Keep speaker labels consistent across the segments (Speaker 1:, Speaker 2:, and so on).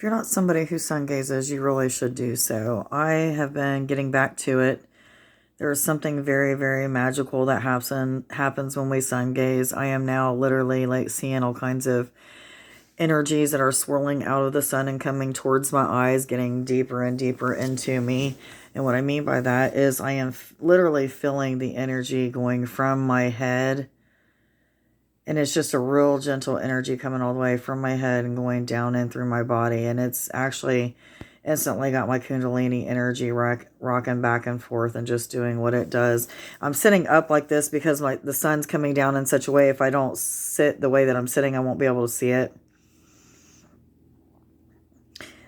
Speaker 1: you're not somebody who sun gazes, you really should do so. I have been getting back to it. There is something very, very magical that happens when we sun gaze. I am now literally like seeing all kinds of energies that are swirling out of the sun and coming towards my eyes, getting deeper and deeper into me. And what I mean by that is I am literally feeling the energy going from my head. And it's just a real gentle energy coming all the way from my head and going down in through my body. And it's actually instantly got my Kundalini energy rocking back and forth and just doing what it does. I'm sitting up like this because the sun's coming down in such a way, if I don't sit the way that I'm sitting, I won't be able to see it.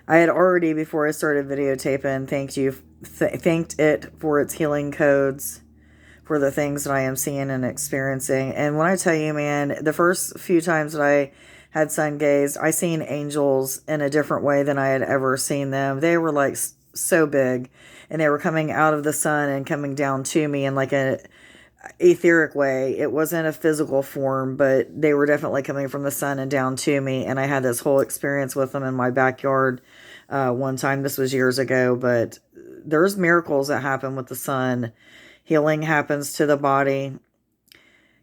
Speaker 1: I had already, before I started videotaping, thanked it for its healing codes, for the things that I am seeing and experiencing. And when I tell you, man, the first few times that I had sun gazed, I seen angels in a different way than I had ever seen them. They were like so big, and they were coming out of the sun and coming down to me in like a etheric way. It wasn't a physical form, but they were definitely coming from the sun and down to me. And I had this whole experience with them in my backyard one time. This was years ago, but there's miracles that happen with the sun. Healing happens to the body.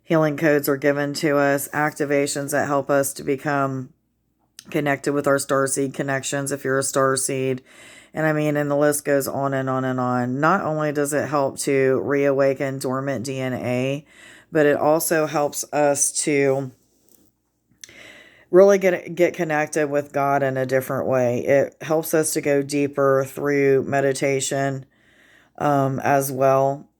Speaker 1: Healing codes are given to us. Activations that help us to become connected with our starseed connections if you're a starseed. And I mean, and the list goes on and on and on. Not only does it help to reawaken dormant DNA, but it also helps us to really get connected with God in a different way. It helps us to go deeper through meditation as well.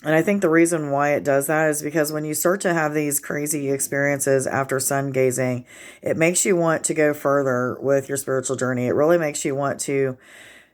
Speaker 1: And I think the reason why it does that is because when you start to have these crazy experiences after sun gazing, it makes you want to go further with your spiritual journey. It really makes you want to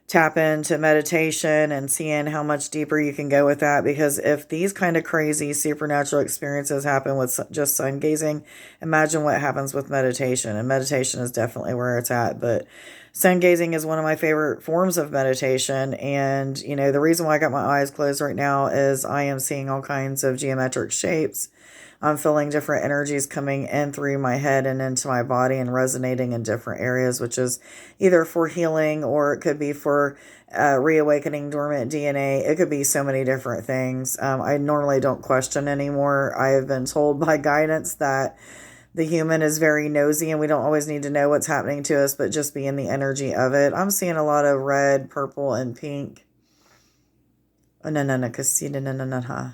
Speaker 1: tap into meditation and seeing how much deeper you can go with that. Because if these kind of crazy supernatural experiences happen with just sun gazing, imagine what happens with meditation. And meditation is definitely where it's at. But sun gazing is one of my favorite forms of meditation. And, you know, the reason why I got my eyes closed right now is I am seeing all kinds of geometric shapes. I'm feeling different energies coming in through my head and into my body and resonating in different areas, which is either for healing or it could be for reawakening dormant DNA. It could be so many different things. I normally don't question anymore. I have been told by guidance that the human is very nosy and we don't always need to know what's happening to us, but just be in the energy of it. I'm seeing a lot of red, purple, and pink. Oh, no, huh?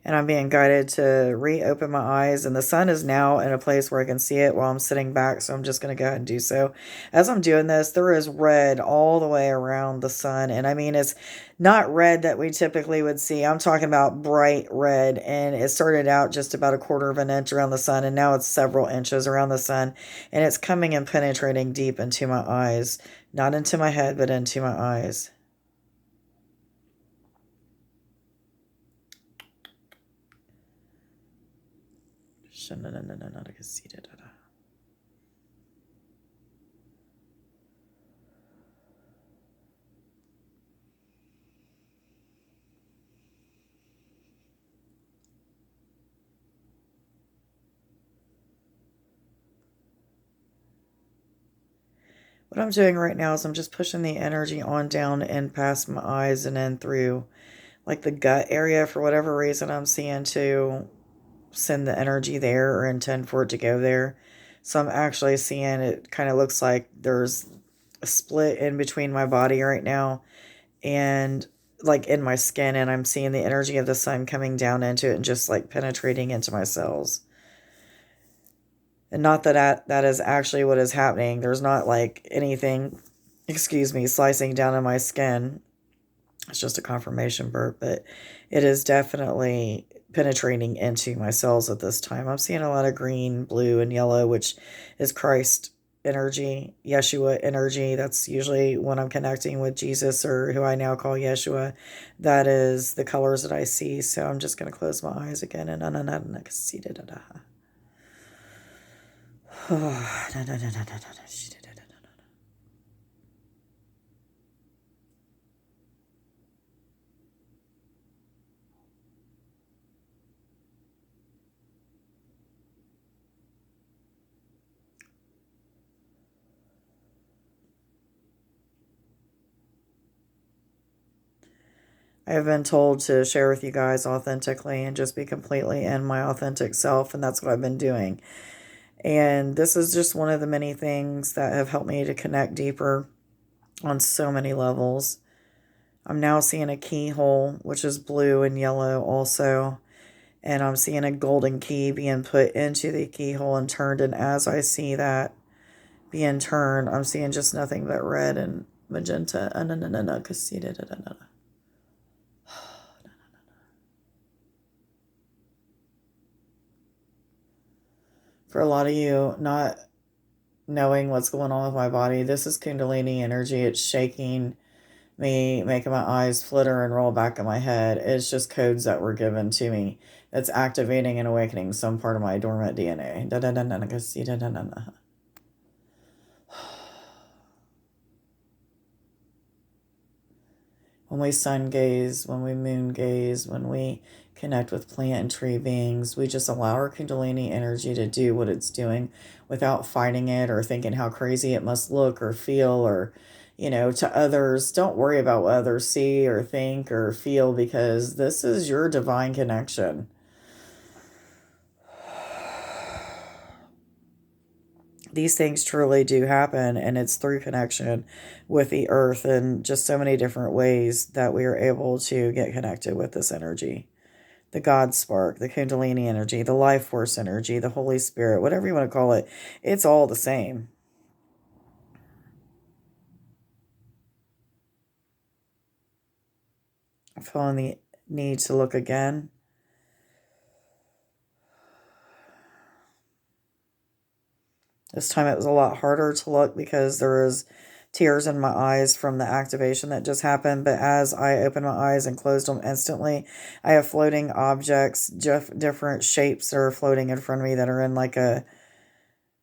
Speaker 1: And I'm being guided to reopen my eyes. And the sun is now in a place where I can see it while I'm sitting back. So I'm just going to go ahead and do so. As I'm doing this, there is red all the way around the sun. And I mean, it's not red that we typically would see. I'm talking about bright red. And it started out just about 1/4 of an inch around the sun. And now it's several inches around the sun. And it's coming and penetrating deep into my eyes. Not into my head, but into my eyes. What I'm doing right now is I'm just pushing the energy on down and past my eyes and then through like the gut area. For whatever reason, I'm seeing to send the energy there or intend for it to go there. So I'm actually seeing it kind of looks like there's a split in between my body right now and like in my skin, and I'm seeing the energy of the sun coming down into it and just like penetrating into my cells. And not that is actually what is happening. There's not like anything, slicing down in my skin. It's just a confirmation burp, but it is definitely penetrating into my cells at this time. I'm seeing a lot of green, blue, and yellow, which is Christ energy, Yeshua energy. That's usually when I'm connecting with Jesus, or who I now call Yeshua. That is the colors that I see. So I'm just going to close my eyes again and I have been told to share with you guys authentically and just be completely in my authentic self, and that's what I've been doing. And this is just one of the many things that have helped me to connect deeper on so many levels. I'm now seeing a keyhole, which is blue and yellow also. And I'm seeing a golden key being put into the keyhole and turned. And as I see that being turned, I'm seeing just nothing but red and magenta. For a lot of you not knowing what's going on with my body, this is Kundalini energy. It's shaking me, making my eyes flitter and roll back in my head. It's just codes that were given to me. It's activating and awakening some part of my dormant DNA. When we sun gaze, when we moon gaze, when we connect with plant and tree beings, we just allow our Kundalini energy to do what it's doing without fighting it or thinking how crazy it must look or feel or, to others. Don't worry about what others see or think or feel, because this is your divine connection. These things truly do happen, and it's through connection with the earth and just so many different ways that we are able to get connected with this energy. The God spark, the Kundalini energy, the life force energy, the Holy Spirit, whatever you want to call it, it's all the same. I'm feeling the need to look again. This time it was a lot harder to look because there was tears in my eyes from the activation that just happened. But as I opened my eyes and closed them instantly, I have floating objects, different shapes that are floating in front of me that are in like a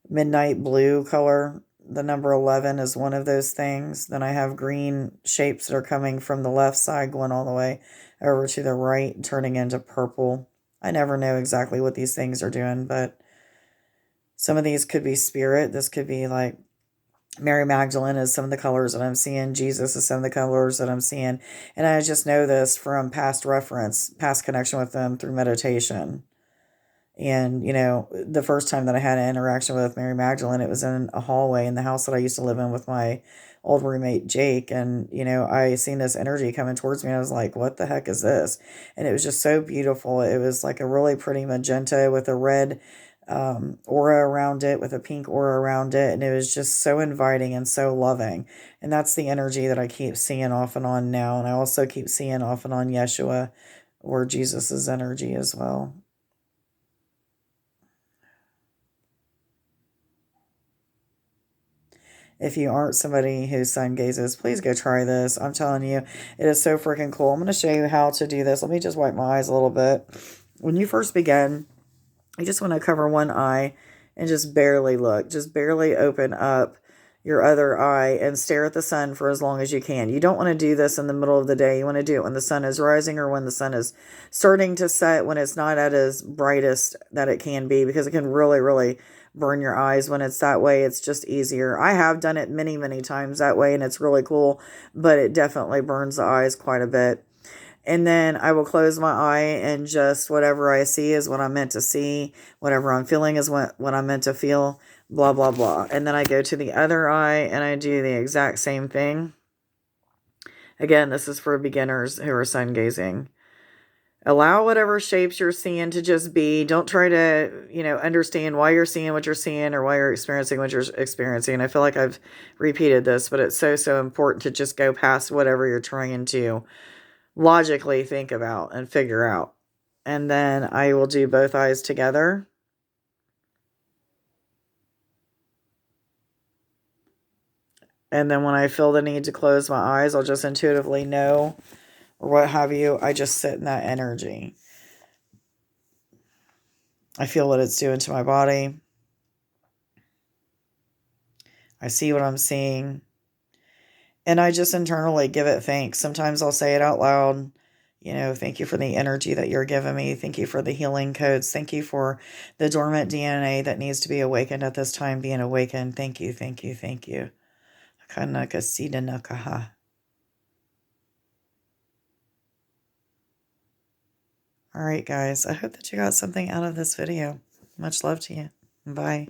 Speaker 1: midnight blue color. The number 11 is one of those things. Then I have green shapes that are coming from the left side, going all the way over to the right, turning into purple. I never know exactly what these things are doing, but some of these could be spirit. This could be like Mary Magdalene is some of the colors that I'm seeing. Jesus is some of the colors that I'm seeing. And I just know this from past reference, past connection with them through meditation. And, the first time that I had an interaction with Mary Magdalene, it was in a hallway in the house that I used to live in with my old roommate, Jake. And, I seen this energy coming towards me. And I was like, what the heck is this? And it was just so beautiful. It was like a really pretty magenta with a red aura around it, with a pink aura around it. And it was just so inviting and so loving. And that's the energy that I keep seeing off and on now. And I also keep seeing off and on Yeshua, or Jesus's energy as well. If you aren't somebody who sun gazes, please go try this. I'm telling you, it is so freaking cool. I'm going to show you how to do this. Let me just wipe my eyes a little bit. When you first begin, you just want to cover one eye and just barely look. Just barely open up your other eye and stare at the sun for as long as you can. You don't want to do this in the middle of the day. You want to do it when the sun is rising or when the sun is starting to set, when it's not at its brightest that it can be, because it can really, really burn your eyes when it's that way. It's just easier. I have done it many, many times that way, and it's really cool, but it definitely burns the eyes quite a bit. And then I will close my eye, and just whatever I see is what I'm meant to see. Whatever I'm feeling is what I'm meant to feel, blah, blah, blah. And then I go to the other eye and I do the exact same thing. Again, this is for beginners who are sun gazing. Allow whatever shapes you're seeing to just be. Don't try to, understand why you're seeing what you're seeing or why you're experiencing what you're experiencing. I feel like I've repeated this, but it's so, so important to just go past whatever you're trying to logically think about and figure out. And then I will do both eyes together. And then when I feel the need to close my eyes, I'll just intuitively know, or what have you. I just sit in that energy. I feel what it's doing to my body. I see what I'm seeing. And I just internally give it thanks. Sometimes I'll say it out loud. Thank you for the energy that you're giving me. Thank you for the healing codes. Thank you for the dormant DNA that needs to be awakened at this time being awakened. Thank you, thank you, thank you. All right, guys. I hope that you got something out of this video. Much love to you. Bye.